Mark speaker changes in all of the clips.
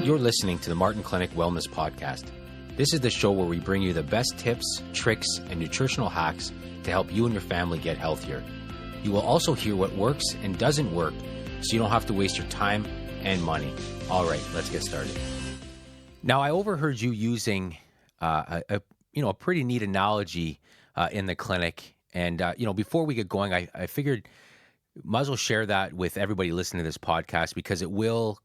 Speaker 1: You're listening to the Martin Clinic Wellness Podcast. This is the show where we bring you the best tips, tricks, and nutritional hacks to help you and your family get healthier. You will also hear what works and doesn't work, so you don't have to waste your time and money. All right, let's get started. Now, I overheard you using a pretty neat analogy in the clinic, and before we get going, I figured might as well share that with everybody listening to this podcast because it will,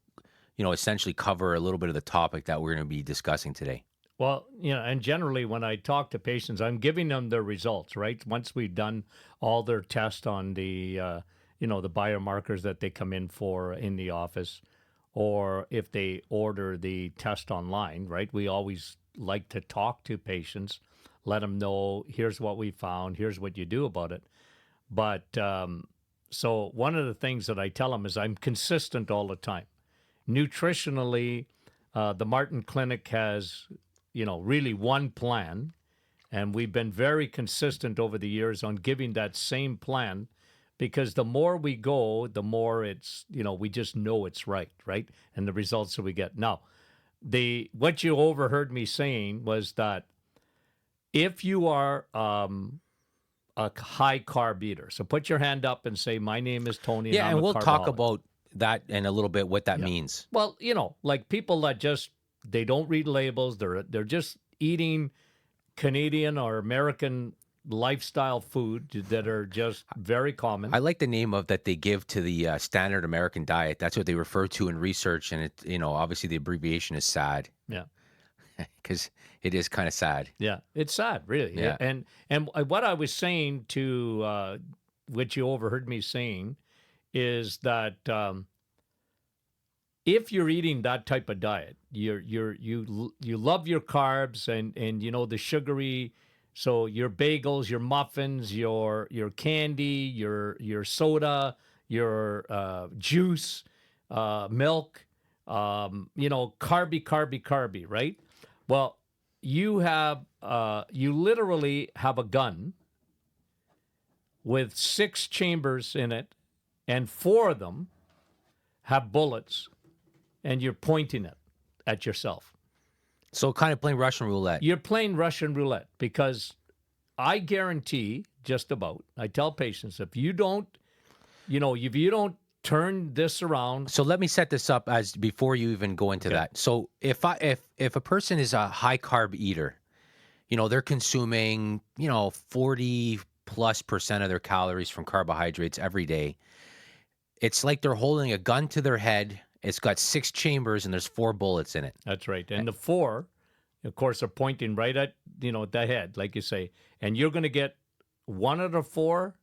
Speaker 1: essentially cover a little bit of the topic that we're going to be discussing today.
Speaker 2: Well, and generally when I talk to patients, I'm giving them their results, right? Once we've done all their tests on the, the biomarkers that they come in for in the office, or if they order the test online, right? We always like to talk to patients, let them know, here's what we found, here's what you do about it. But so one of the things that I tell them is I'm consistent all the time. Nutritionally, the Martin Clinic has, really one plan, and we've been very consistent over the years on giving that same plan because the more we go, the more it's, we just know it's right? And the results that we get. Now, what you overheard me saying was that if you are a high carb eater, so put your hand up and say, my name is Tony.
Speaker 1: Yeah,
Speaker 2: and
Speaker 1: we'll talk about that in a little bit, what that means.
Speaker 2: Well, like people that they don't read labels. They're just eating Canadian or American lifestyle food that are just very common.
Speaker 1: I like the name of that they give to the standard American diet. That's what they refer to in research, and it, obviously the abbreviation is SAD.
Speaker 2: Yeah,
Speaker 1: because it is kind of sad.
Speaker 2: Yeah, it's sad, really.
Speaker 1: Yeah.
Speaker 2: And what I was saying to what you overheard me saying is that if you're eating that type of diet, you love your carbs and the sugary, so your bagels, your muffins, your candy, your soda, your juice, milk, carby, right? Well, you literally have a gun with 6 chambers in it, and 4 of them have bullets, and you're pointing it at yourself.
Speaker 1: So kind of playing Russian roulette.
Speaker 2: You're playing Russian roulette because I guarantee just about, I tell patients, if you don't turn this around.
Speaker 1: So let me set this up as before you even go into that. So if a person is a high carb eater, they're consuming, 40+% of their calories from carbohydrates every day. It's like they're holding a gun to their head. It's got 6 chambers and there's 4 bullets in it.
Speaker 2: That's right. And the 4, of course, are pointing right at, the head, like you say. And you're going to get 1 out of 4,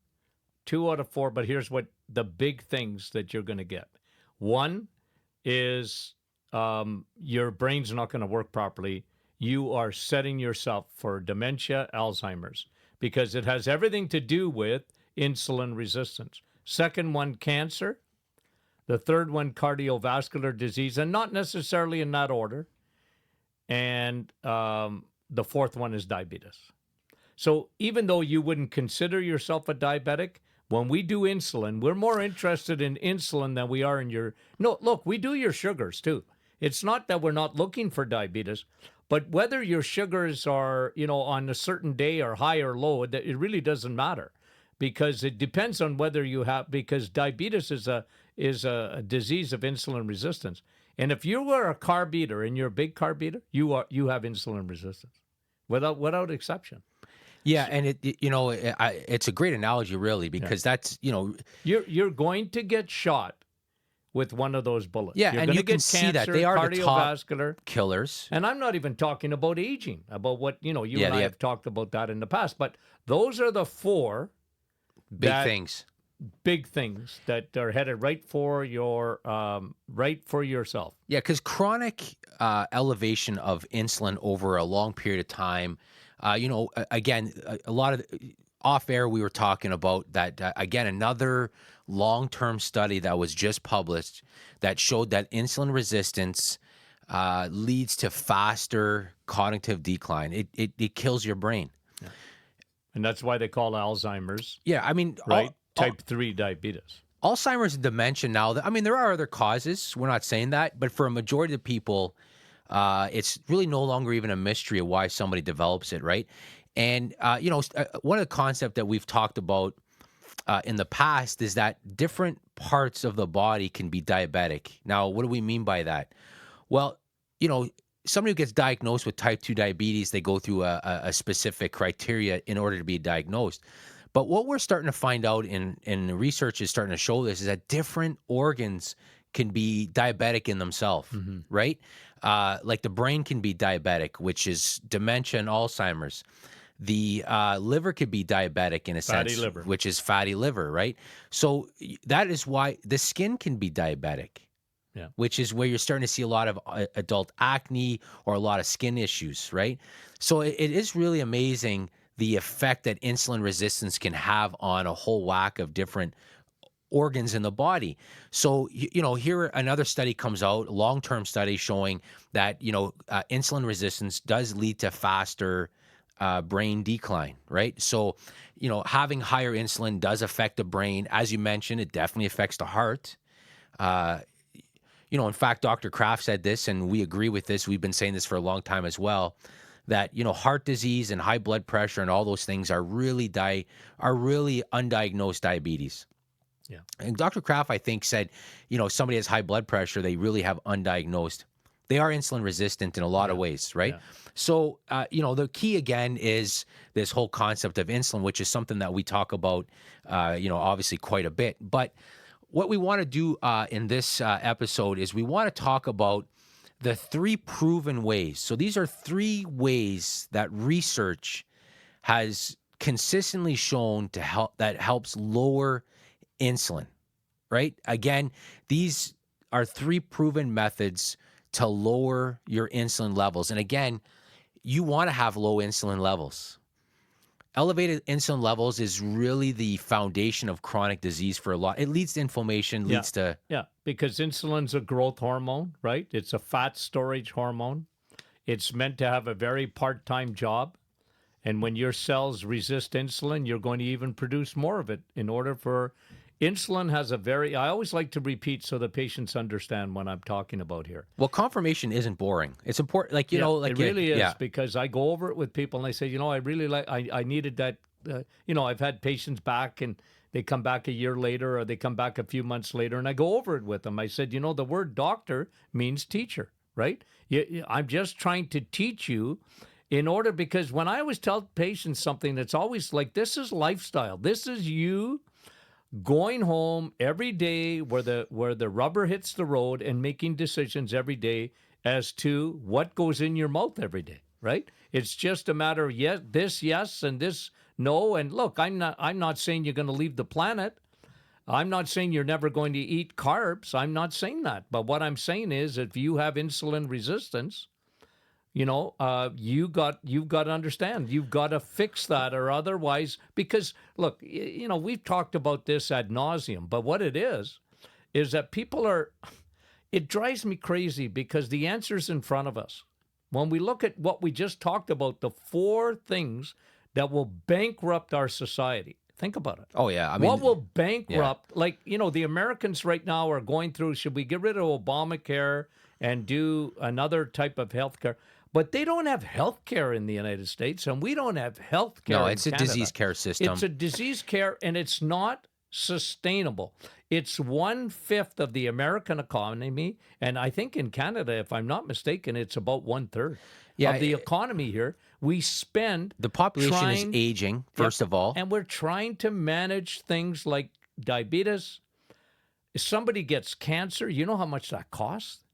Speaker 2: 2 out of 4. But here's what the big things that you're going to get. One is your brain's not going to work properly. You are setting yourself for dementia, Alzheimer's, because it has everything to do with insulin resistance. Second one, cancer. The third one, cardiovascular disease, and not necessarily in that order. And the fourth one is diabetes. So even though you wouldn't consider yourself a diabetic, when we do insulin, we're more interested in insulin than we are in your... No, look, we do your sugars too. It's not that we're not looking for diabetes, but whether your sugars are, on a certain day or high or low, it really doesn't matter because it depends on whether you have... Because diabetes is a disease of insulin resistance. And if you were a carb eater and you're a big carb eater, you have insulin resistance without exception.
Speaker 1: Yeah, and it's a great analogy, really, because that's
Speaker 2: you're going to get shot with one of those bullets.
Speaker 1: Yeah,
Speaker 2: you're
Speaker 1: and you
Speaker 2: get
Speaker 1: can see
Speaker 2: cancer,
Speaker 1: that they are
Speaker 2: cardiovascular
Speaker 1: the top killers.
Speaker 2: And I'm not even talking about aging, about what you and I have talked about that in the past. But those are the 4
Speaker 1: big things
Speaker 2: that are headed right for yourself.
Speaker 1: Yeah, because chronic elevation of insulin over a long period of time. Again, a lot of off air we were talking about that. Again, another long-term study that was just published that showed that insulin resistance leads to faster cognitive decline. It kills your brain.
Speaker 2: And that's why they call Alzheimer's.
Speaker 1: Yeah, I mean,
Speaker 2: right? Type 3 diabetes.
Speaker 1: Alzheimer's and dementia now, I mean, there are other causes. We're not saying that. But for a majority of people, it's really no longer even a mystery of why somebody develops it, right? And, one of the concepts that we've talked about in the past is that different parts of the body can be diabetic. Now, what do we mean by that? Well, somebody who gets diagnosed with type 2 diabetes, they go through a specific criteria in order to be diagnosed. But what we're starting to find out in the research is starting to show this is that different organs can be diabetic in themselves, right? Like the brain can be diabetic, which is dementia and Alzheimer's. The liver could be diabetic in a
Speaker 2: Fatty
Speaker 1: sense,
Speaker 2: liver.
Speaker 1: which is fatty liver, right? So that is why the skin can be diabetic.
Speaker 2: Yeah.
Speaker 1: Which is where you're starting to see a lot of adult acne or a lot of skin issues, right? So it is really amazing the effect that insulin resistance can have on a whole whack of different organs in the body. So, here another study comes out, a long-term study showing that, insulin resistance does lead to faster brain decline, right? So, having higher insulin does affect the brain. As you mentioned, it definitely affects the heart. In fact, Dr. Kraft said this, and we agree with this. We've been saying this for a long time as well, that, heart disease and high blood pressure and all those things are really undiagnosed diabetes.
Speaker 2: Yeah.
Speaker 1: And Dr. Kraft, I think, said, somebody has high blood pressure, they really have undiagnosed. They are insulin resistant in a lot of ways, right?
Speaker 2: Yeah.
Speaker 1: So, the key again is this whole concept of insulin, which is something that we talk about, obviously quite a bit. But what we want to do in this episode is we want to talk about the 3 proven ways. So these are 3 ways that research has consistently shown that helps lower insulin, right? Again, these are 3 proven methods to lower your insulin levels. And again, you want to have low insulin levels. Elevated insulin levels is really the foundation of chronic disease for a lot. It leads to inflammation, leads to...
Speaker 2: Yeah, because insulin's a growth hormone, right? It's a fat storage hormone. It's meant to have a very part-time job. And when your cells resist insulin, you're going to even produce more of it in order for... Insulin has I always like to repeat so the patients understand what I'm talking about here.
Speaker 1: Well, confirmation isn't boring. It's important,
Speaker 2: it really is, because I go over it with people and I say, I really I needed that. I've had patients back and they come back a year later or they come back a few months later and I go over it with them. I said, the word doctor means teacher, right? I'm just trying to teach you because when I always tell patients something, it's always like, this is lifestyle. This is you going home every day where the rubber hits the road and making decisions every day as to what goes in your mouth every day, right? It's just a matter of yes and this no. And look, I'm not saying you're going to leave the planet. I'm not saying you're never going to eat carbs. I'm not saying that. But what I'm saying is, if you have insulin resistance, you've got to understand. You've got to fix that, or otherwise, because look, we've talked about this ad nauseum, but what it is that it drives me crazy because the answer's in front of us. When we look at what we just talked about, the 4 things that will bankrupt our society. Think about it.
Speaker 1: Oh, yeah.
Speaker 2: What will bankrupt, the Americans right now are going through, should we get rid of Obamacare and do another type of health care? But they don't have health care in the United States, and we don't have health care.
Speaker 1: No, it's
Speaker 2: in
Speaker 1: a
Speaker 2: Canada.
Speaker 1: disease care system.
Speaker 2: It's a disease care, and it's not sustainable. It's 1/5 of the American economy, and I think in Canada, if I'm not mistaken, it's about 1/3 of the economy here. We spend
Speaker 1: the population is aging, first of all,
Speaker 2: and we're trying to manage things like diabetes. If somebody gets cancer, you know how much that costs?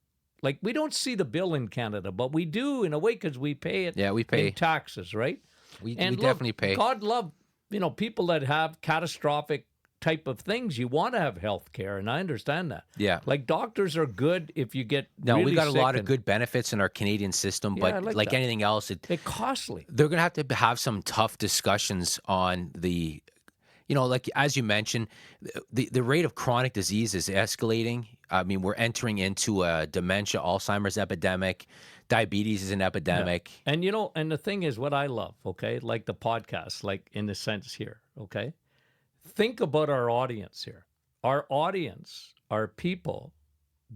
Speaker 2: Like, we don't see the bill in Canada, but we do in a way because we pay it.
Speaker 1: Yeah, we pay
Speaker 2: in taxes, right?
Speaker 1: We definitely pay.
Speaker 2: God love, people that have catastrophic type of things. You want to have health care, and I understand that.
Speaker 1: Yeah.
Speaker 2: Like, doctors are good if you get
Speaker 1: we got a
Speaker 2: sick
Speaker 1: lot of good benefits in our Canadian system, but like anything else,
Speaker 2: it's costly.
Speaker 1: They're going to have some tough discussions on the, like as you mentioned, the rate of chronic disease is escalating. I mean, we're entering into a dementia, Alzheimer's epidemic. Diabetes is an epidemic.
Speaker 2: Yeah. And, and the thing is what I love, okay, like the podcast, like in the sense here, okay? Think about our audience here. our audience are people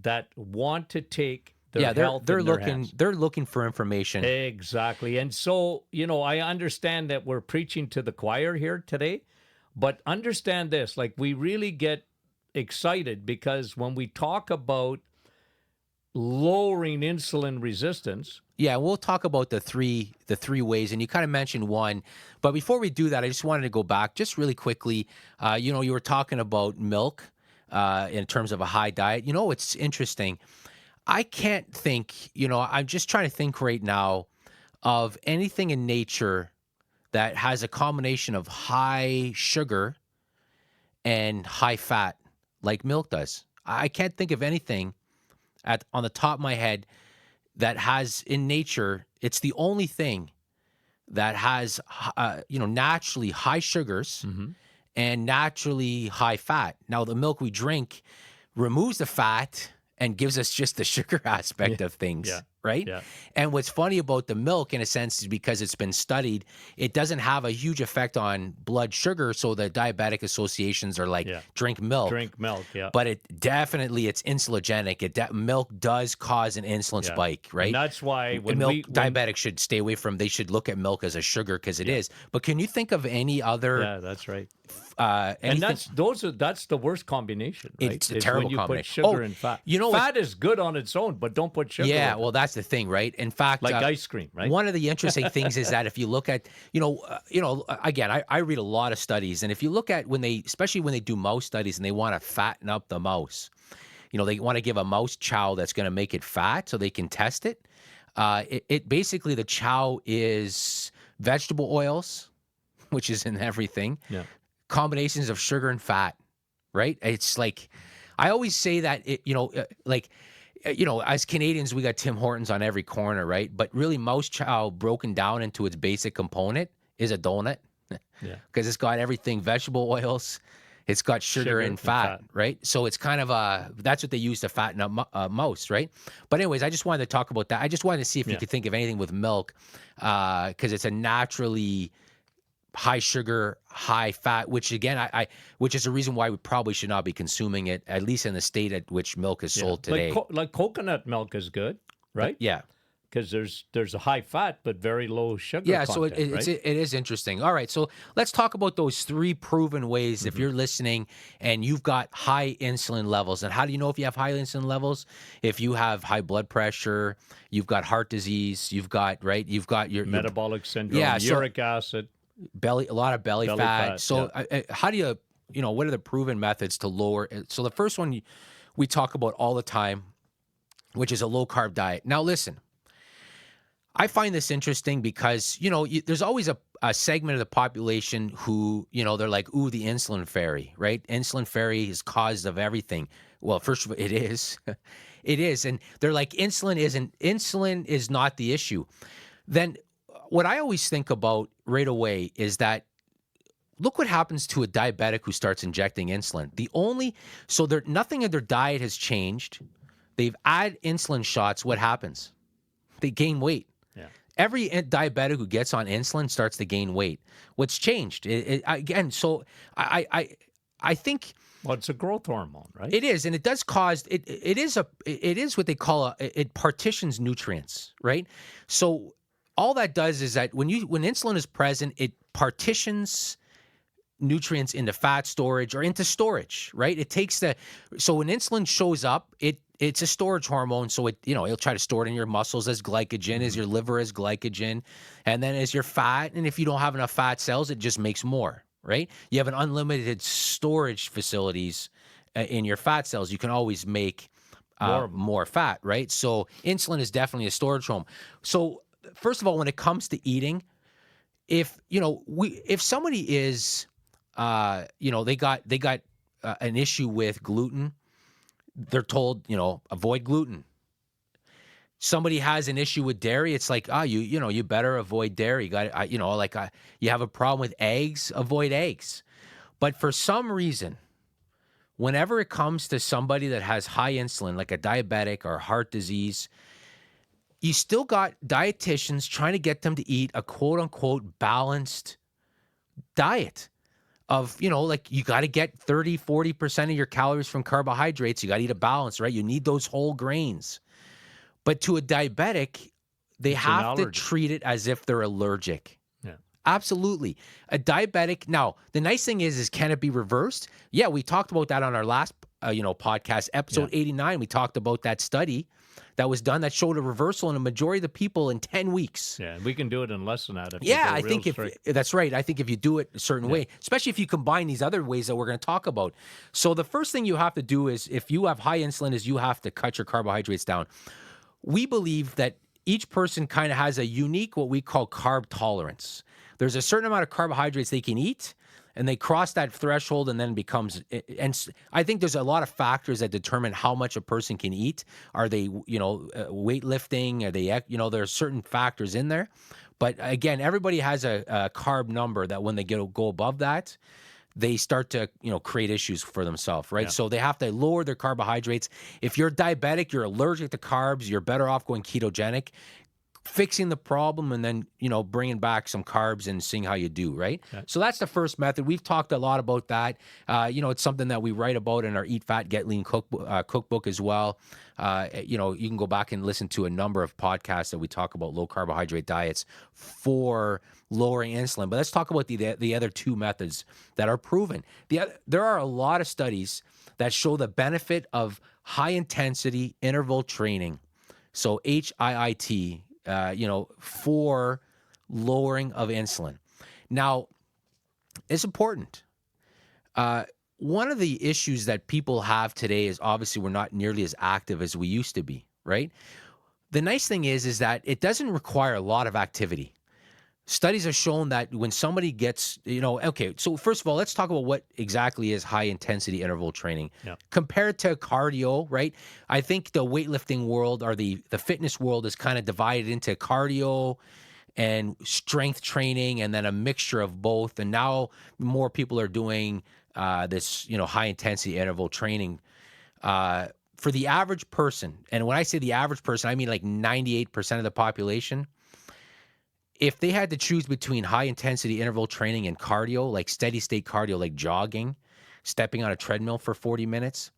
Speaker 2: that want to take their
Speaker 1: Yeah,
Speaker 2: health
Speaker 1: they're
Speaker 2: in their
Speaker 1: looking
Speaker 2: hands.
Speaker 1: they're looking for information.
Speaker 2: Exactly. And so, I understand that we're preaching to the choir here today, but understand this, like we really get excited because when we talk about lowering insulin resistance.
Speaker 1: Yeah, we'll talk about the three ways, and you kind of mentioned one. But before we do that, I just wanted to go back just really quickly. You were talking about milk in terms of a high diet. It's interesting. I can't think. I'm just trying to think right now of anything in nature that has a combination of high sugar and high fat, like milk does. I can't think of anything on the top of my head that has in nature. It's the only thing that has, naturally high sugars and naturally high fat. Now, the milk we drink removes the fat and gives us just the sugar aspect of things, right?
Speaker 2: Yeah.
Speaker 1: And what's funny about the milk, in a sense, is because it's been studied, it doesn't have a huge effect on blood sugar. So the diabetic associations are like, drink milk.
Speaker 2: Drink milk, yeah.
Speaker 1: But it's insulogenic. Milk does cause an insulin spike, right?
Speaker 2: And that's why
Speaker 1: diabetics should stay away from. They should look at milk as a sugar because it is. But can you think of any other?
Speaker 2: Yeah, that's right.
Speaker 1: And
Speaker 2: that's the worst combination, right?
Speaker 1: It's a terrible
Speaker 2: when you
Speaker 1: combination.
Speaker 2: Put sugar and fat. Fat is good on its own, but don't put sugar.
Speaker 1: Yeah,
Speaker 2: in
Speaker 1: well,
Speaker 2: it.
Speaker 1: that's the thing, right? In fact,
Speaker 2: like ice cream, right?
Speaker 1: One of the interesting things is that if you look at, again, I read a lot of studies, and if you look at especially when they do mouse studies and they want to fatten up the mouse, they want to give a mouse chow that's going to make it fat so they can test it. It basically, the chow is vegetable oils, which is in everything.
Speaker 2: Yeah.
Speaker 1: Combinations of sugar and fat, right? It's like, I always say that, as Canadians, we got Tim Hortons on every corner, right? But really, mouse chow broken down into its basic component is a donut.
Speaker 2: Yeah.
Speaker 1: Because it's got everything, vegetable oils, it's got sugar and fat, right? So it's kind of that's what they use to fatten up mouse, right? But anyways, I just wanted to talk about that. I just wanted to see if you could think of anything with milk, because it's a naturally high sugar, high fat, which again, which is a reason why we probably should not be consuming it, at least in the state at which milk is sold today.
Speaker 2: Like coconut milk is good, right?
Speaker 1: Yeah.
Speaker 2: Because there's a high fat but very low sugar content,
Speaker 1: so it is interesting. All right, so let's talk about those three proven ways. If you're listening and you've got high insulin levels, and how do you know if you have high insulin levels? If you have high blood pressure, you've got heart disease, you've got your
Speaker 2: metabolic syndrome, uric acid,
Speaker 1: a lot of belly fat. So how do you, what are the proven methods to lower? So the first one we talk about all the time, which is a low carb diet. Now listen, I find this interesting because, there's always a segment of the population who, they're like, ooh, the insulin fairy, right? Insulin fairy is cause of everything. Well, first of all, it is. It is. And they're like, insulin is not the issue. Then what I always think about right away is that, look what happens to a diabetic who starts injecting insulin. Nothing in their diet has changed. They've added insulin shots. What happens? They gain weight. Every diabetic who gets on insulin starts to gain weight. What's changed? So I think.
Speaker 2: Well, it's a growth hormone, right?
Speaker 1: It is, and it does cause it is what they call it partitions nutrients, right? So all that does is that when insulin is present, it partitions nutrients into fat storage or into storage, right? It takes so when insulin shows up, it's a storage hormone, so it'll try to store it in your muscles as glycogen, as your liver as glycogen, and then as your fat. And if you don't have enough fat cells, it just makes more, right? You have an unlimited storage facilities in your fat cells. You can always make more fat, right? So insulin is definitely a storage hormone. So first of all, when it comes to eating, if somebody is, they got an issue with gluten, they're told, avoid gluten. Somebody has an issue with dairy, it's like, you better avoid dairy. You have a problem with eggs, avoid eggs. But for some reason, whenever it comes to somebody that has high insulin, like a diabetic or heart disease, you still got dietitians trying to get them to eat a quote unquote balanced diet. of, like you got to get 30-40% of your calories from carbohydrates. You got to eat a balance, right? You need those whole grains. But to a diabetic, they
Speaker 2: It's an
Speaker 1: have to
Speaker 2: allergy.
Speaker 1: treat it as if they're allergic.
Speaker 2: Yeah.
Speaker 1: Absolutely. A diabetic. Now, the nice thing is can it be reversed? Yeah, we talked about that on our last, podcast, episode 89. We talked about that study that was done that showed a reversal in a majority of the people in 10 weeks.
Speaker 2: Yeah, we can do it in less than that.
Speaker 1: I think that's right. I think if you do it a certain way, especially if you combine these other ways that we're going to talk about. So the first thing you have to do is, if you have high insulin, is you have to cut your carbohydrates down. We believe that each person kind of has a unique, what we call carb tolerance. There's a certain amount of carbohydrates they can eat, and they cross that threshold, and then becomes. And I think there's a lot of factors that determine how much a person can eat. Are they, weightlifting? Are they, there are certain factors in there. But again, everybody has a carb number that when they go above that, they start to, create issues for themselves, right? Yeah. So they have to lower their carbohydrates. If you're diabetic, you're allergic to carbs, you're better off going ketogenic, fixing the problem, and then, bringing back some carbs and seeing how you do, right? Yeah. So that's the first method. We've talked a lot about that. It's something that we write about in our Eat Fat, Get Lean cookbook as well. You can go back and listen to a number of podcasts that we talk about low carbohydrate diets for lowering insulin. But let's talk about the other two methods that are proven. There are a lot of studies that show the benefit of high intensity interval training. So HIIT, for lowering of insulin. Now, it's important. One of the issues that people have today is obviously we're not nearly as active as we used to be, right? The nice thing is that it doesn't require a lot of activity. Studies have shown that when somebody gets, so first of all, let's talk about what exactly is high-intensity interval training. Yeah. Compared to cardio, right? I think the weightlifting world or the fitness world is kind of divided into cardio and strength training and then a mixture of both. And now more people are doing this, high-intensity interval training. For the average person, and when I say the average person, I mean like 98% of the population, if they had to choose between high-intensity interval training and cardio, like steady-state cardio, like jogging, stepping on a treadmill for 40 minutes,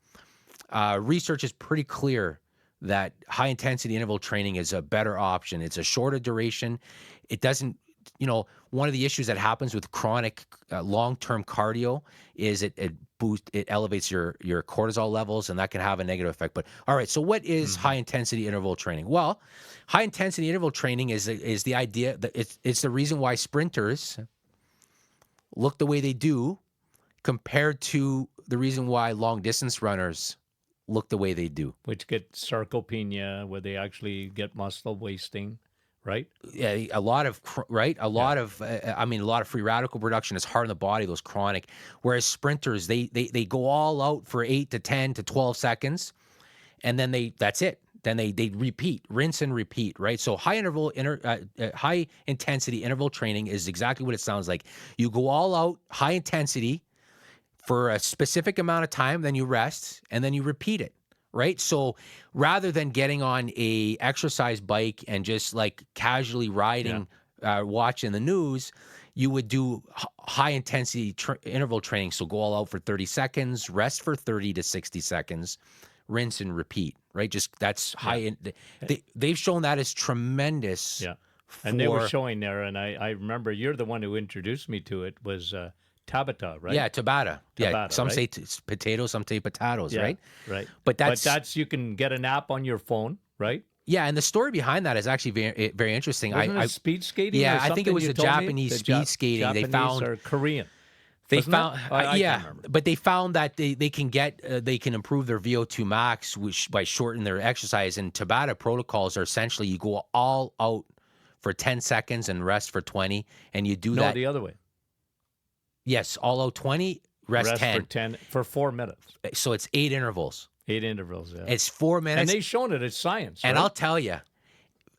Speaker 1: research is pretty clear that high-intensity interval training is a better option. It's a shorter duration. It doesn't, one of the issues that happens with chronic long-term cardio is it elevates your cortisol levels, and that can have a negative effect. But all right, so what is high-intensity interval training? Well, high-intensity interval training is the idea that it's the reason why sprinters look the way they do compared to the reason why long-distance runners look the way they do.
Speaker 2: Which get sarcopenia, where they actually get muscle wasting. Right?
Speaker 1: Yeah, a lot of free radical production is hard on the body, those chronic. Whereas sprinters, they go all out for 8 to 10 to 12 seconds, and then that's it. Then they repeat, rinse and repeat, right? So high intensity interval training is exactly what it sounds like. You go all out, high intensity for a specific amount of time, then you rest, and then you repeat it. Right. So rather than getting on a exercise bike and just like casually riding, watching the news, you would do high intensity interval training. So go all out for 30 seconds, rest for 30 to 60 seconds, rinse and repeat. Right. Just that's high. They've shown that is tremendous.
Speaker 2: Yeah. And they were showing there. And I remember you're the one who introduced me to it was Tabata, right?
Speaker 1: Yeah, Tabata. Yeah, some say potatoes, some say potatoes, right?
Speaker 2: Right. But that's you can get an app on your phone, right?
Speaker 1: Yeah, and the story behind that is actually very, very interesting.
Speaker 2: Wasn't it speed skating?
Speaker 1: Yeah,
Speaker 2: or
Speaker 1: I think it was a Japanese speed skating.
Speaker 2: Japanese
Speaker 1: they found
Speaker 2: or Korean.
Speaker 1: They found, but they found that they can improve their VO2 max by shortening their exercise. And Tabata protocols are essentially you go all out for 10 seconds and rest for 20, and you do that.
Speaker 2: No, the other way.
Speaker 1: Yes, all out 20, rest 10.
Speaker 2: For 4 minutes.
Speaker 1: So it's 8 intervals.
Speaker 2: 8 intervals, yeah.
Speaker 1: It's 4 minutes.
Speaker 2: And they've shown it. It's science,
Speaker 1: And
Speaker 2: right?
Speaker 1: I'll tell you,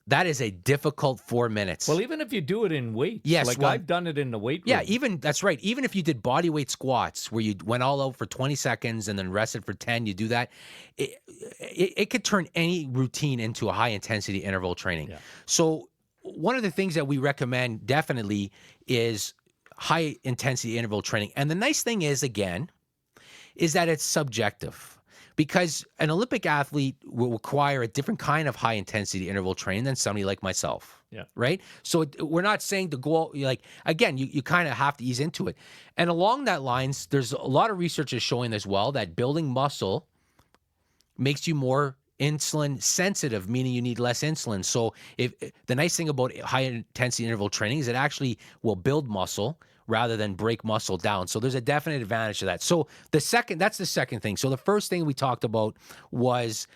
Speaker 1: that is a difficult 4 minutes.
Speaker 2: Well, even if you do it in weights.
Speaker 1: Yes.
Speaker 2: I've done it in the weight room.
Speaker 1: Yeah, that's right. Even if you did body weight squats where you went all out for 20 seconds and then rested for 10, you do that, it could turn any routine into a high-intensity interval training. Yeah. So one of the things that we recommend definitely is high intensity interval training. And the nice thing is, again, is that it's subjective, because an Olympic athlete will require a different kind of high intensity interval training than somebody like myself.
Speaker 2: Yeah.
Speaker 1: Right. So we're not saying to go, like, again, you kind of have to ease into it. And along that lines, there's a lot of research is showing as well that building muscle makes you more insulin sensitive, meaning you need less insulin. So if the nice thing about high intensity interval training is it actually will build muscle rather than break muscle down. So there's a definite advantage to that. So that's the second thing. So the first thing we talked about was,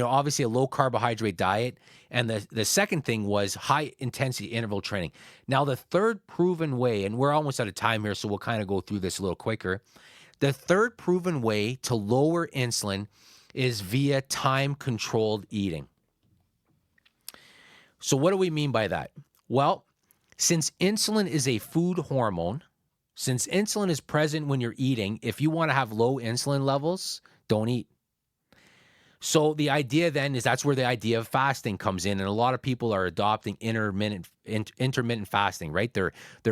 Speaker 1: obviously a low carbohydrate diet. And the second thing was high intensity interval training. Now, the third proven way, and we're almost out of time here, so we'll kind of go through this a little quicker. The third proven way to lower insulin is via time-controlled eating. So what do we mean by that? Well, since insulin is a food hormone, since insulin is present when you're eating, if you want to have low insulin levels, don't eat. So the idea then is that's where the idea of fasting comes in, and a lot of people are adopting intermittent fasting, right? They're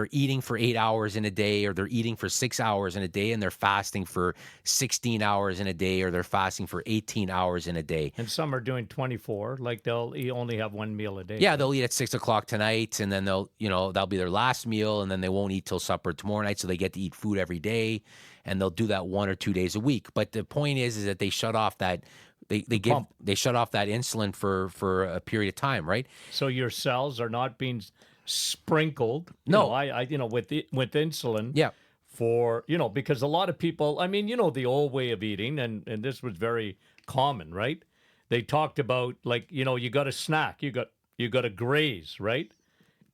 Speaker 1: eating for 8 hours in a day, or they're eating for 6 hours in a day, and they're fasting for 16 hours in a day, or they're fasting for 18 hours in a day.
Speaker 2: And some are doing 24, like they'll only have one meal a day.
Speaker 1: Yeah, they'll eat at 6 o'clock tonight, and then that'll be their last meal, and then they won't eat till supper tomorrow night, so they get to eat food every day, and they'll do that 1 or 2 days a week. But the point is that they shut off that. They shut off that insulin for a period of time, right?
Speaker 2: So your cells are not being sprinkled.
Speaker 1: No,
Speaker 2: with insulin.
Speaker 1: Yeah.
Speaker 2: For because a lot of people, the old way of eating, and this was very common, right? They talked about, like, you got to snack, you got to graze, right?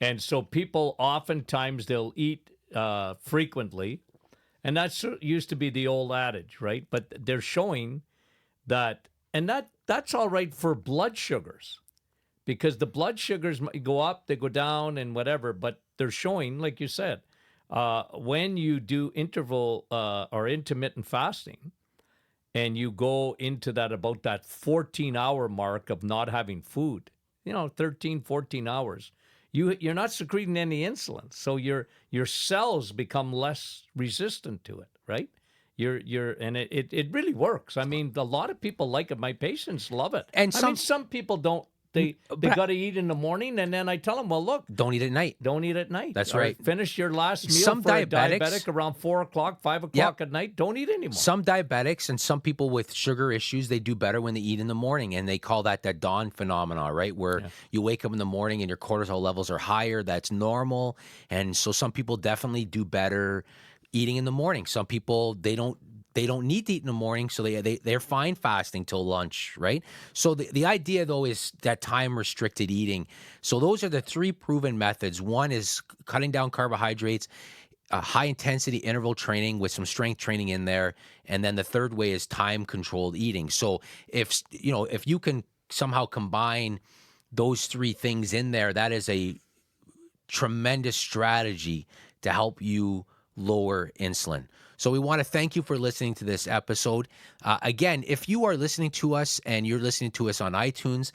Speaker 2: And so people oftentimes they'll eat frequently, and that used to be the old adage, right? But they're showing that. And that's all right for blood sugars, because the blood sugars go up, they go down, and whatever. But they're showing, like you said, when you do interval or intermittent fasting, and you go into about that 14-hour mark of not having food, 13, 14 hours, you're not secreting any insulin, so your cells become less resistant to it, right? And it really works. A lot of people like it. My patients love it. And some people don't. They got to eat in the morning, and then I tell them, well, look,
Speaker 1: don't eat at night.
Speaker 2: Don't eat at night.
Speaker 1: That's right.
Speaker 2: Finish your last meal.
Speaker 1: Some
Speaker 2: for
Speaker 1: diabetics,
Speaker 2: a diabetic around 4 o'clock, 5 o'clock at night. Don't eat anymore.
Speaker 1: Some diabetics and some people with sugar issues, they do better when they eat in the morning, and they call that dawn phenomena, right? Where you wake up in the morning and your cortisol levels are higher. That's normal, and so some people definitely do better eating in the morning. Some people they don't need to eat in the morning, so they're fine fasting till lunch, right? So the idea, though, is that time-restricted eating. So those are the three proven methods. One is cutting down carbohydrates, high-intensity interval training with some strength training in there, and then the third way is time-controlled eating. So if you can somehow combine those three things in there, that is a tremendous strategy to help you lower insulin. So we want to thank you for listening to this episode. Again, if you are listening to us and you're listening to us on iTunes,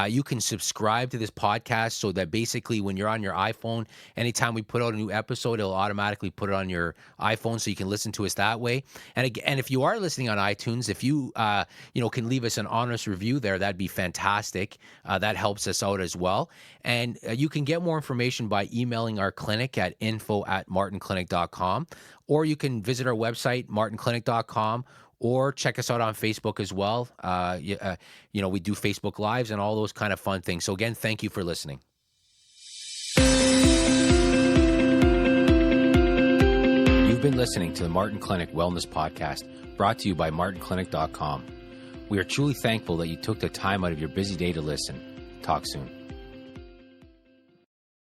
Speaker 1: you can subscribe to this podcast so that basically when you're on your iPhone, anytime we put out a new episode, it'll automatically put it on your iPhone so you can listen to us that way. And again, if you are listening on iTunes, if you can leave us an honest review there, that'd be fantastic. That helps us out as well. And you can get more information by emailing our clinic at info@martinclinic.com. Or you can visit our website, martinclinic.com, or check us out on Facebook as well. We do Facebook Lives and all those kind of fun things. So again, thank you for listening. You've been listening to the Martin Clinic Wellness Podcast, brought to you by martinclinic.com. We are truly thankful that you took the time out of your busy day to listen. Talk soon.